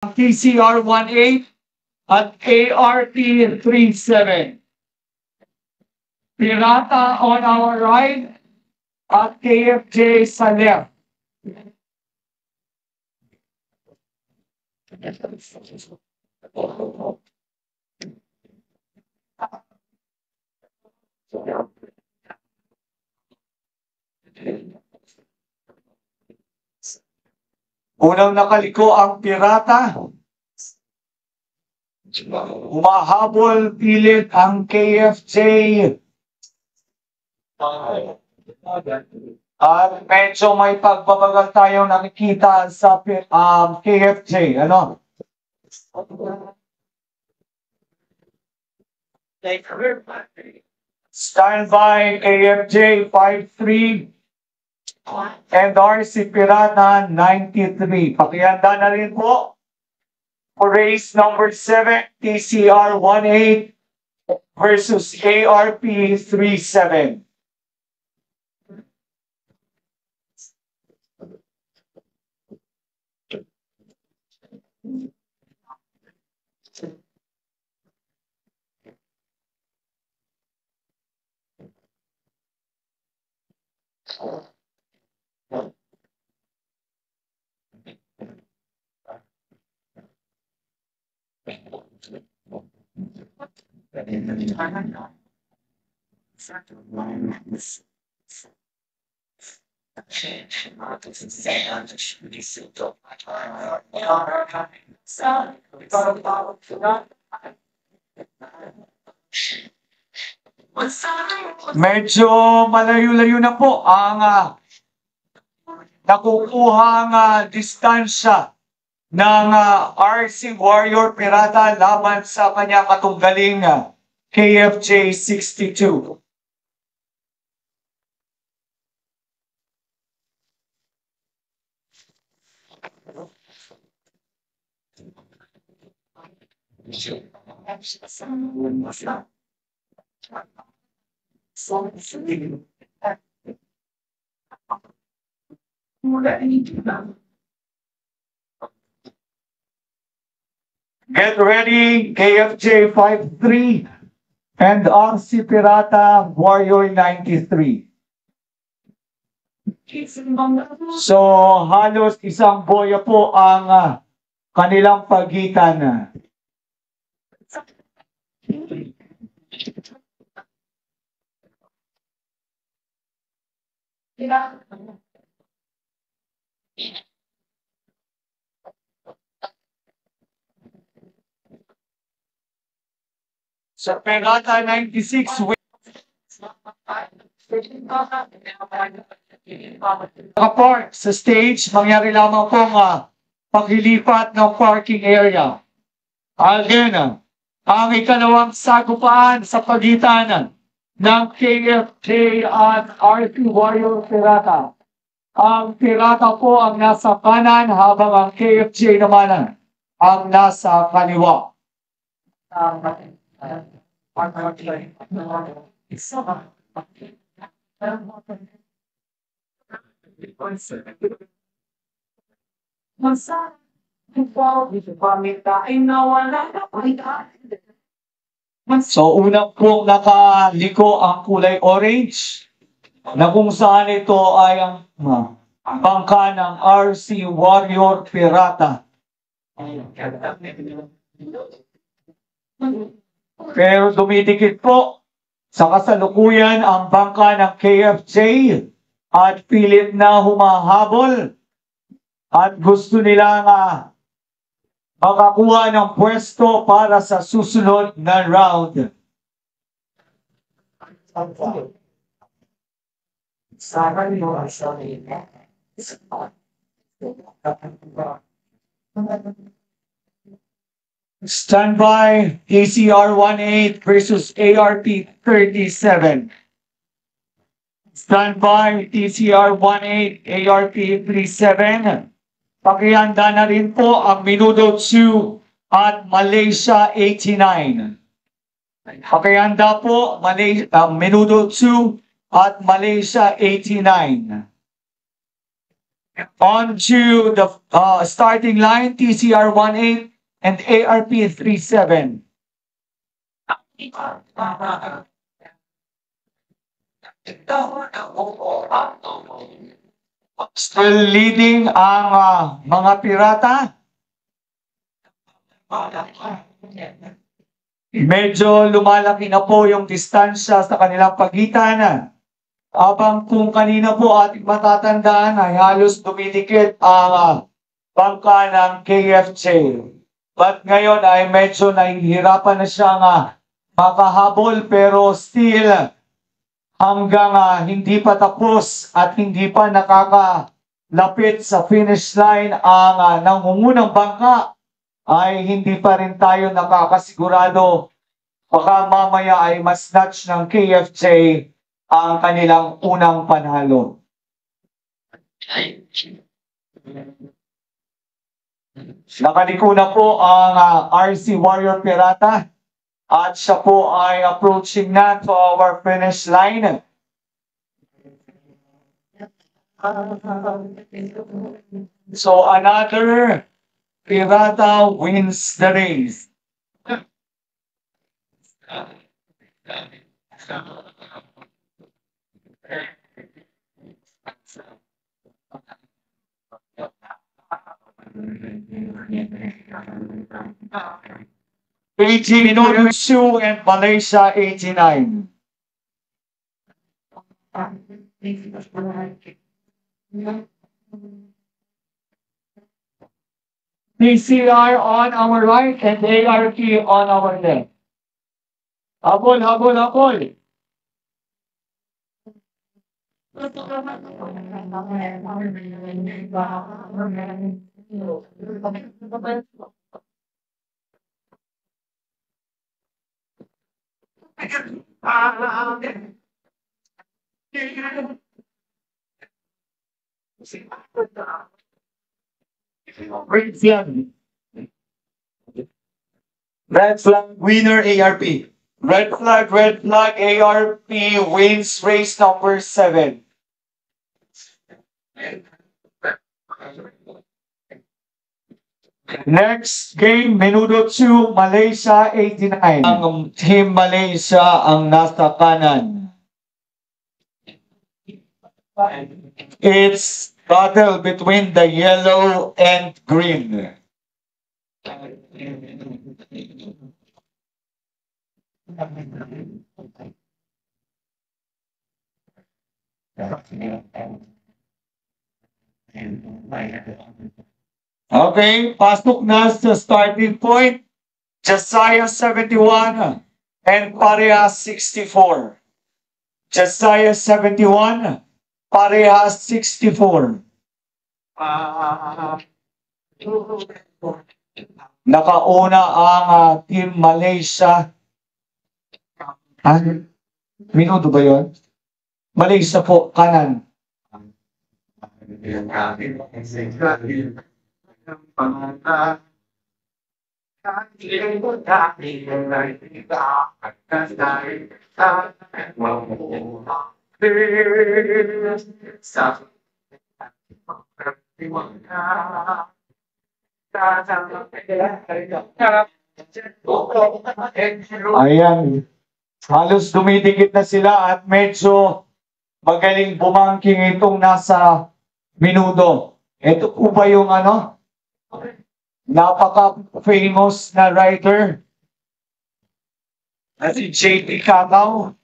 TCR 18 at ART 37. Pirata on our right at KFJ sa left. Unang nakaliko ang Pirata. Humahabol pilit ang KFJ. At medyo may pagbabagal tayong nakikita sa KFJ. Ano? Stand by KFJ 53 and RC Pirata 93. Pakihanda na rin po for race number 7, TCR 18 versus ARP 37. Medyo malayo-layo na po ang nakukuhang distansya ng RC Warrior Pirata laban sa kanyang katunggaling KFJ 62. Get ready, KFJ 53 and RC Pirata Warrior 93. So, halos isang boya po ang kanilang pagitan. Sa Pirata 96 nakapark sa stage, mangyari lamang pong paglilipat ng parking area. Again, ang ikalawang sagupaan sa pagitan ng KFJ at RC Warrior Pirata. Ang Pirata po ang nasa kanan habang ang KFJ naman ang nasa kaliwa. So, unang pong nakaliko ang kulay orange na kung saan ito ay ang bangka ng RC Warrior Pirata. Pero dumidikit po sa kasalukuyan ang bangka ng KFJ at pilit na humahabol at gusto nilang makakuha ng pwesto para sa susunod na round. Stand by, TCR 18 versus ARP 37. Stand by, TCR 18, ARP 37. Pakihanda na rin po ang Menudo 2 at Malaysia 89. Pakihanda po Menudo 2 at Malaysia 89. On to the starting line, TCR 18 and ARP 37. Still leading ang mga pirata. Medyo lumalaki na po yung distansya sa kanilang pagitan. Abang kung kanina po ating matatandaan ay halos dumidikit ang bangka ng KFJ. But ngayon ay medyo nahihirapan na siyang makahabol pero still hanggang hindi pa tapos at hindi pa nakakalapit sa finish line ang nangungunang bangka ay hindi pa rin tayo nakakasigurado. Baka mamaya ay mas-snatch ng KFJ ang kanilang unang panalo. Nakaliko na po ang RC Warrior Pirata at siya po ay approaching na to our finish line. So another Pirata wins the race. Two and Malaysia 89. PCR on our right and ARP on our left. Habol, habol, habol. Red flag. Red flag winner ARP. Red flag, ARP wins race number 7. Next game, Menudo 2, Malaysia 89. Ang Team Malaysia ang nasa kanan. It's battle between the yellow and green. Okay, pasok na sa starting point. Josiah 71 and Parehas 64. Josiah 71, Parehas 64. Nakauna ang Team Malaysia. Minuto ba yun? Malaysia po, kanan. Ayan. Halos dumidikit na sila at medyo magaling bumangking itong nasa Menudo. Ito po ba yung napaka-famous na rider na si JP Cagaw?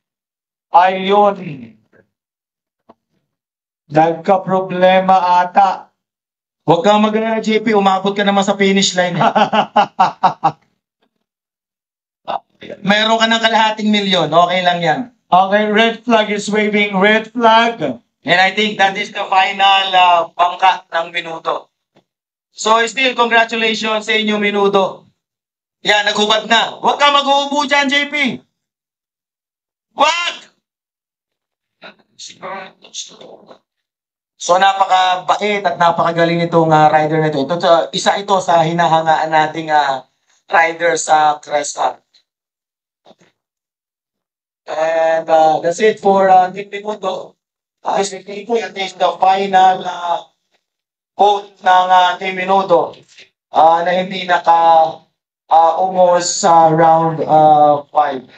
Ayun. Nagka-problema ata. Huwag kang mag-alala, JP. Umabot ka naman sa finish line. Meron ka ng kalahating milyon. Okay lang yan. Okay, red flag is waving. Red flag. And I think that is the final bangka ng Menudo. So still, congratulations sa inyo, Menudo. Yan, naghubad na. Huwag kang mag-uubo dyan, JP. Huwag! So napakabait at napakagaling nitong rider na ito. Isa ito sa hinahangaan nating rider sa Cresta. And that's it for Team Menudo. This is the final quote ng Team Minuto na hindi umos sa round 5.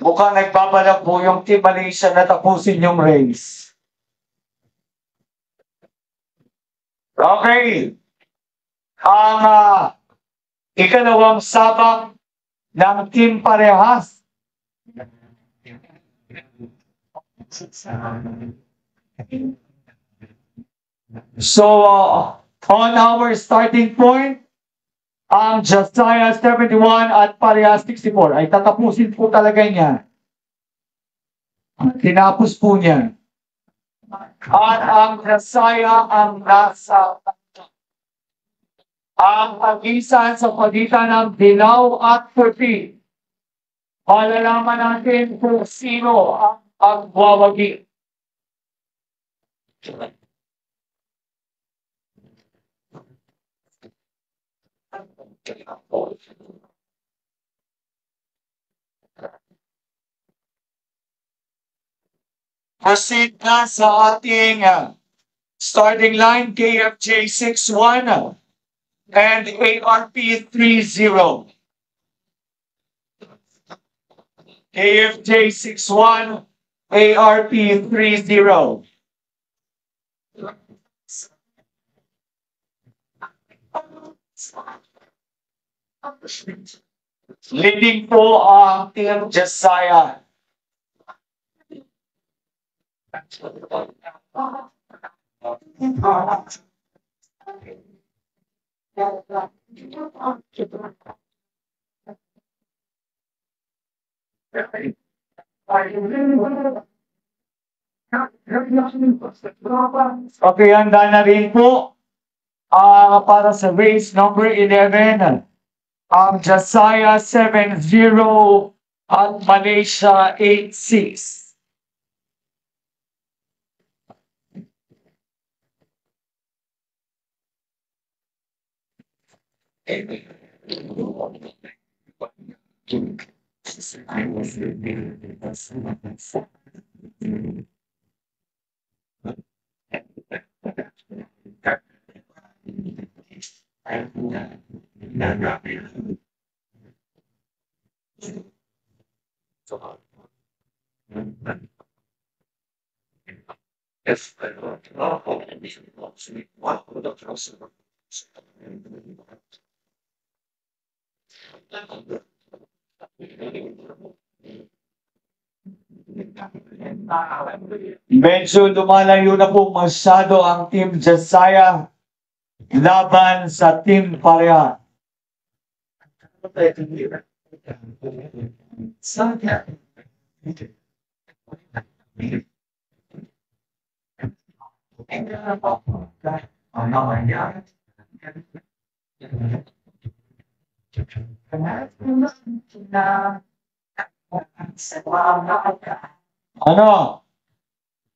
Mukhang nagbabalak po yung Team Malaysia na tapusin yung race. Okay. Ang ikalawang sabak ng Team Parehas. So, on our starting point, ang Josiah 71 at Parehas 64 ay tatapusin po talaga niya. Tinapos po niya. At ang Josiah ang nasa ang pagisan sa pagitan ng dilaw at puti. Malalaman natin kung sino ang wawagi. Proceed na sa ating starting line, KFJ 61 and ARP 30. KFJ 61, ARP 30. Leading po ang Team Josiah. Okay, handa na rin po para sa race number 11. Ang Josiah 70 at Malaysia 86. Medyo lumalayo na po masyado ang Team Josiah laban sa Team Pareha. Ano?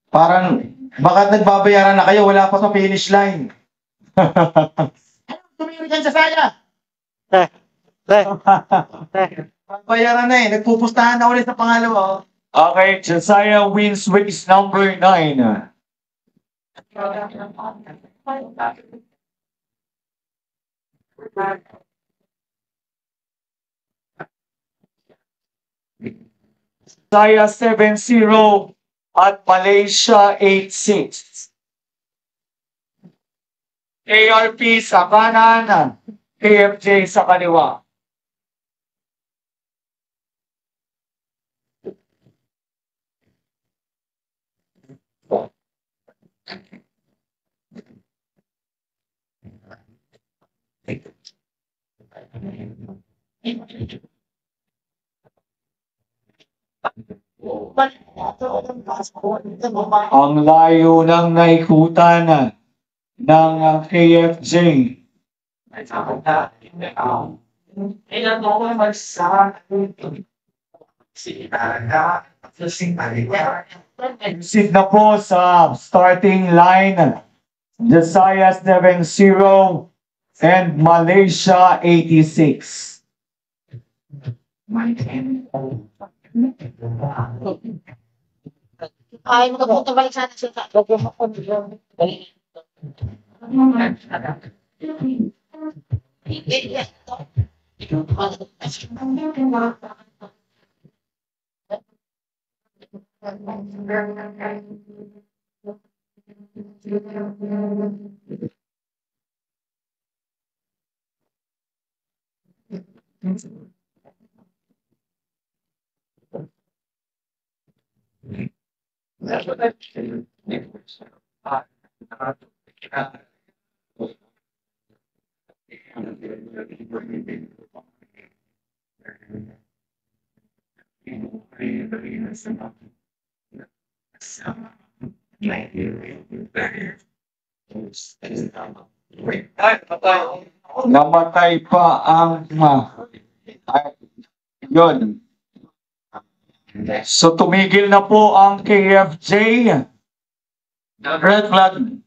Parang, baka nagbabayaran na kayo, wala pa sa finish line. Tumingin dyan sa saya. Bayaran na eh, nagpupustahan na ulit sa pangalawa. Okay, Josiah wins race number 9. Josiah 70 at Malaysia 86. ARP sa kanan, KFJ sa kaliwa. Ang layo ng naikutan ng KFJ. Sit na po sa starting line. Josiah 70 and Malaysia 86. Ay, makapunta balik sana siya. Namatay pa ang yun. So tumigil na po ang KFJ. Red flag.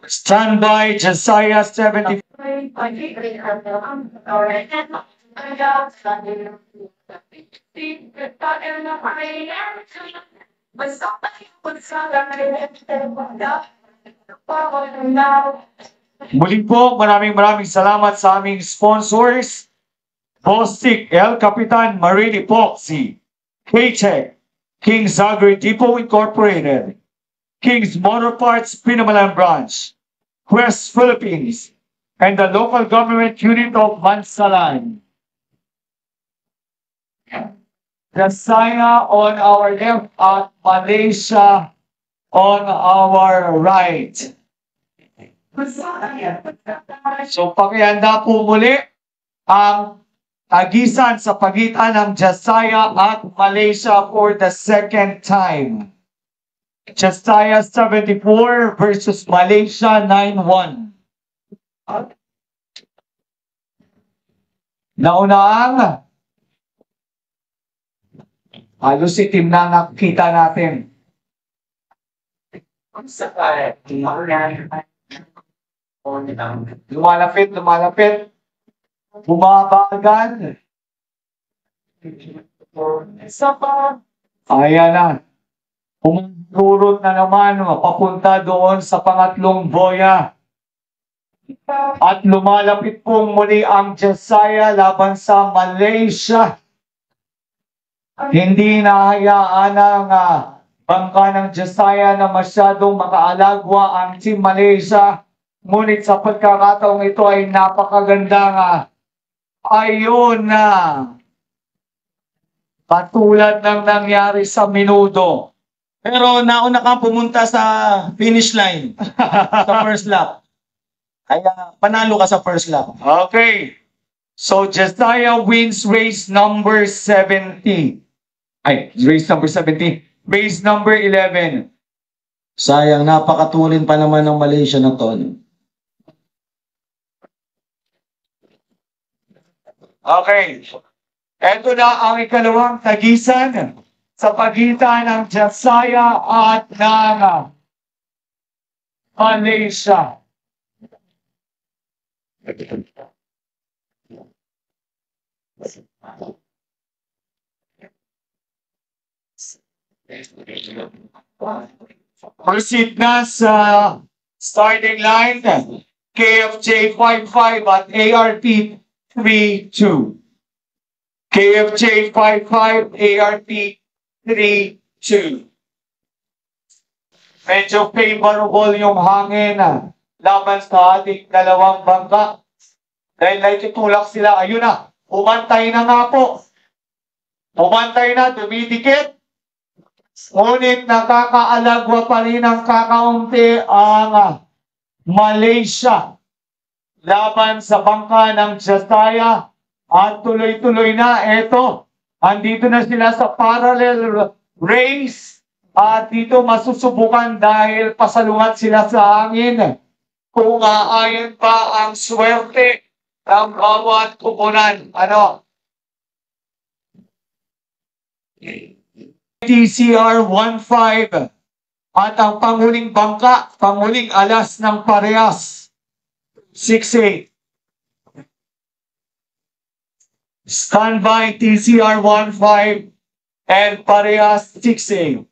Stand by, Josiah 70. Muli po, maraming salamat sa aming sponsors. Bostik, El Capitan, Marini Poxy, K-Tech, King's Agri Depot Incorporated, King's Motor Parts Pinamalan Branch, Quest Philippines, and the local government unit of Mansalan. China on our left at Malaysia on our right. So pakihanda po muli ang tagisan sa pagitan ng Josiah at Malaysia for the second time. Josiah 74 versus Malaysia 9-1. Naunang halos itim na nakita natin. Lumalapit. Bumabagan. Ayan na. Umurot na naman papunta doon sa pangatlong boya. At lumalapit pong muli ang Josiah laban sa Malaysia. Hindi nahayaan ng bangka ng Josiah na masyadong makaalagwa ang Team Malaysia. Ngunit sa pagkakataong ito ay napakagandang ayun na katulad ng nangyari sa minuto. Pero nauna kang pumunta sa finish line sa first lap. Kaya panalo ka sa first lap. Okay. So Josiah wins race number 70. Race number 70. Race number 11. Sayang, napakatulin pa naman ng Malaysia na to. Okay. Ito na ang ikalawang tagisan sa pagitan ng Josiah at ng Malaysia. Proceed na sa starting line, KFJ 55 at ARP 32. KFJ 55, ARP 32. Medyo favorable yung hangin laban sa ating dalawang bangka. Dahil naitutulak sila, ayun na, umantay na nga po. Umantay na, dumidikit. Ngunit nakakaalagwa pa rin ang kakaunti ang Malaysia laban sa bangka ng Josiah. At tuloy-tuloy na, eto, andito na sila sa parallel race. At dito masusubukan dahil pasalungat sila sa hangin. Kung aayon pa ang swerte ng bawat kupunan. Ano? TCR 15 At ang panguling bangka, panguling alas ng parehas, 6-8. Standby TCR 15 and parehas 6-8.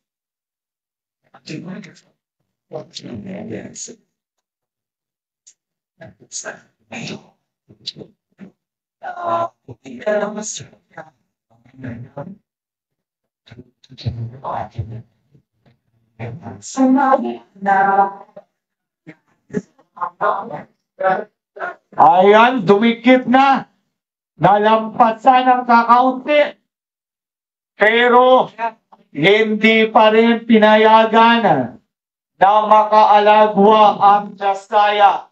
Ayan, dumikit na. Nalampasan ng kakaunti. Pero hindi pa rin pinayagan na makaalagwa ang Chastaya.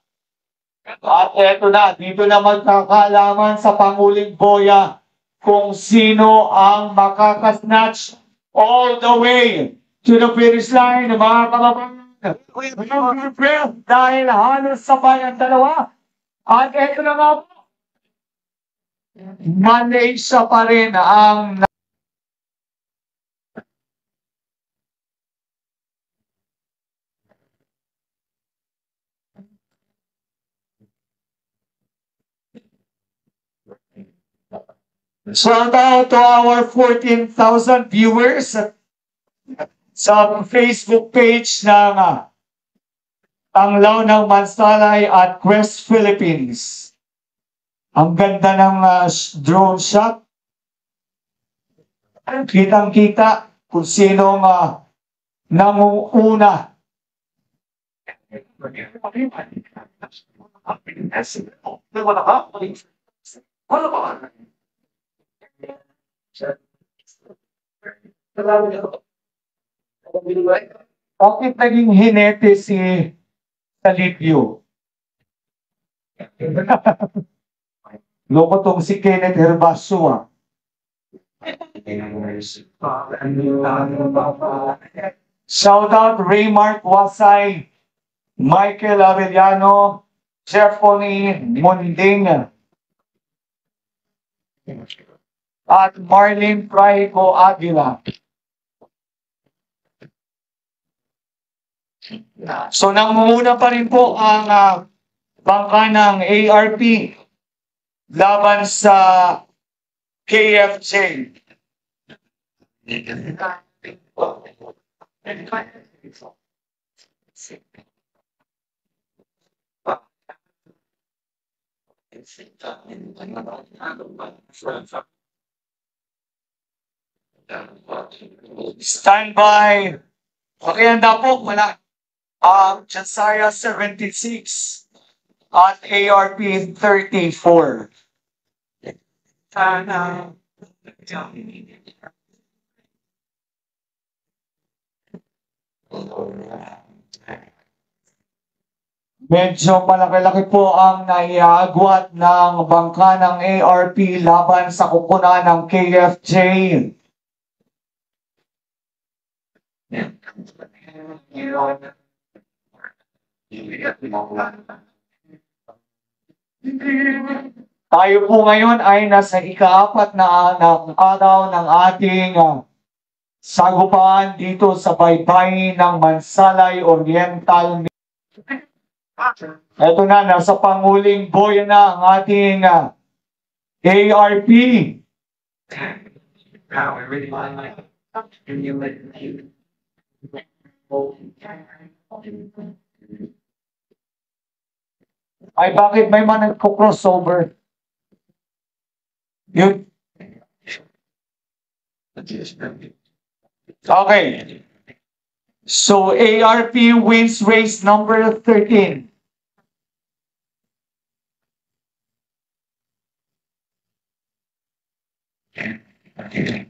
At eto na, dito na magkakaalaman sa Panguling Boya kung sino ang makakasnatch all the way to the finish line, mga kababayan. Dahil halos sabay ang dalawa. At eto na nga po, Malaysia pa rin ang shout out to our 14,000 viewers sa Facebook page ng Tanglaw ng Mansalay at Quest Philippines. Ang ganda ng drone shot. Kitang-kita kung sino nangunguna. Bakit naging hinete si Talipio? Loko tong si Kenneth Herbaso. Shout out Raymark Wasay, Michael Arellano, Jeffrey Munding, at Marlene Praico Aguila. So nangunguna pa rin po ang bangka ng ARP laban sa KFJ. Standby. Okay, handa po. Wala. Chansaya 76 at ARP 34. Medyo malaki-laki po ang naiagwat ng bangka ng ARP laban sa kukunan ng KFJ. Tayo po ngayon ay nasa ika-4 na araw ng ating sagupaan dito sa baybayin ng Mansalay Oriental. Ito na, nasa panguling boya na ang ating ARP. Ay, bakit may man nagko-crossover? Yun. Okay. So, ARP wins race number 13. Okay.